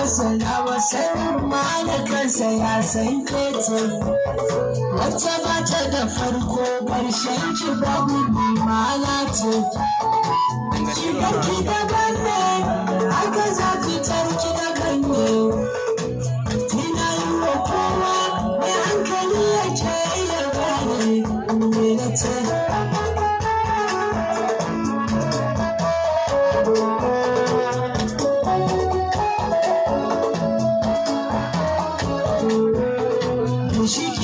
masana wasan ma da kansa ya san kece wacce ba ta da farko ƙarshen ki babu limana ce shigar ki daban ne haka za fitar ki da ganye kina yi wa kowa mai hankali yake iya gane me na ce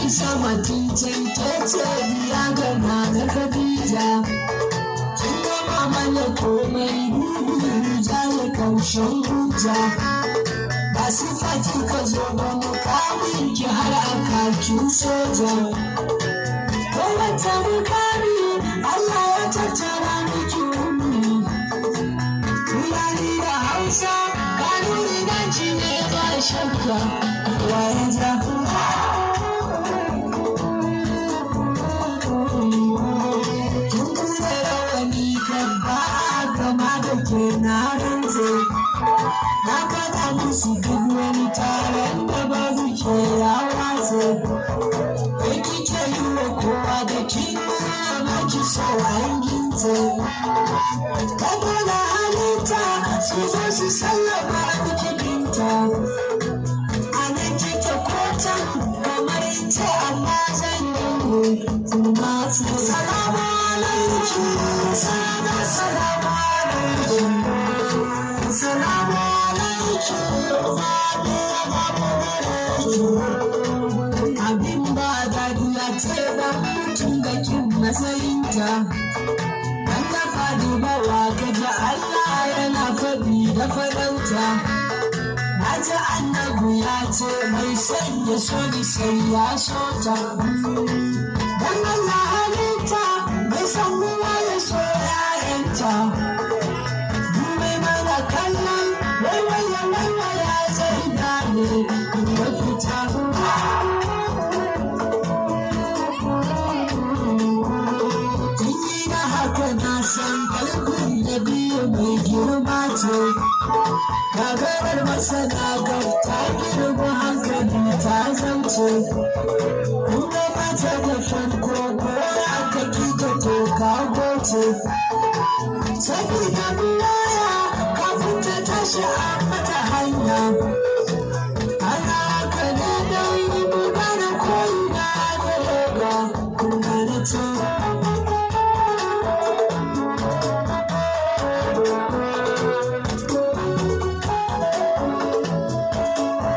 sama titin kece biya gana na Khadija kin gama mana komai ruja ya kaushin hujja ba su fati ka zo ba mukamin ki har a kakin soja kowace mukami Allah ya tattara miki ummi Fulani da Hausa kanuri na ci ne ba shakka waye ja na rantse na faɗa musu duk wani taron da babu ke ya watse kai kike yi wa kowa da kin maki so an gintse ka dole halitta su zo su sallama miki binta a nan kike kotan kamar ita amma zan yi kuma su salamu alaikum salamu Salamu alaikum abin ba dadiya ce da mutum da kin matsayinta an da faɗi bawa kaji Allah yana faɗi da faɗauta na ji annabu ya ce mai sanya so ni sai ya so ta dan Allah halitta mai san ruwa ya so ya'yanta kallon waiwaya zai gane mafita tuni na haka na san kalbin da biyu mai girma ce gagarar masana gafta girma hankali ta zance kuma mata da farko ko aka kika to ka goce sabida biyaya ta tashi a mata hanya ana haka ne don yi magana koyi na da yoga kuma na ce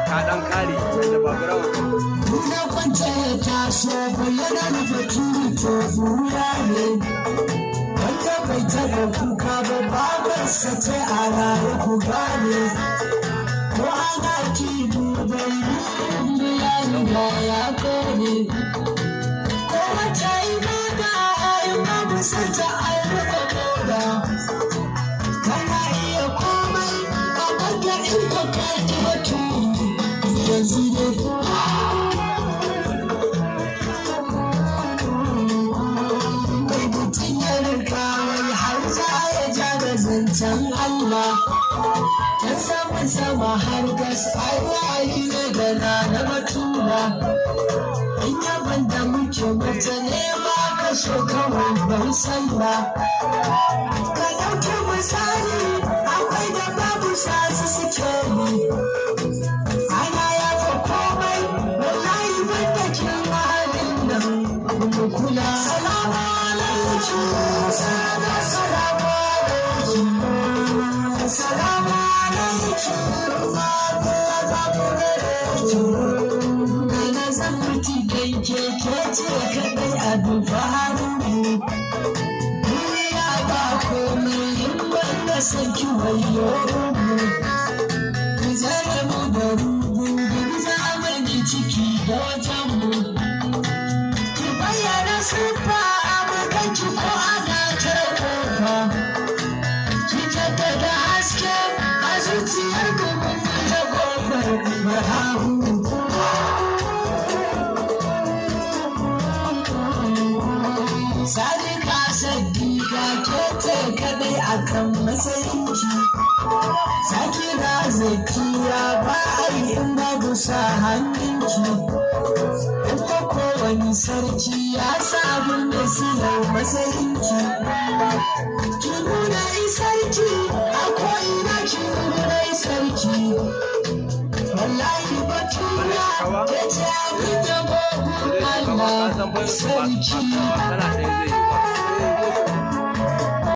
kaɗan kare da bagarawa duna kwanta ya taso bayyana da faturi to zuwa ne wanda bai taɓa kuka ba babarsa ce a raye ku gane ko ana kibu bai ya riga ya kone ko wata ibada ayi babu sata an rufe koda kana iya komai a baka in ka kaji batu yanzu ne zancen Allah ta sama har gas ayi ne da na batula in yaban da muke mace ne ma ka so kawai ban sallah ka ɗauki misali akwai da babu sasu suke ni ana yafa komai wallahi banda kin mahalin nan mu kula salamu alaikum salamu Salamu alaikum na zan fiti dai keke ce kadai a dufaru duniya ba komai in wanda sanki wayo mu zara mu da rubu zamani ciki da wajen mu ki bayyana sufa a makanki ko ana tare kofa da haske a zuciyar gubin da gobar marhabu sadika sadika ke ce kadai akan matsayinki sakira zakiya ba ai in babu sa hannunki ko kowane sarki ya sabon da suna matsayinki ki nuna sarki a ko'ina ki nuna sarki wallahi batuna ya ce abin yabo Allah sarki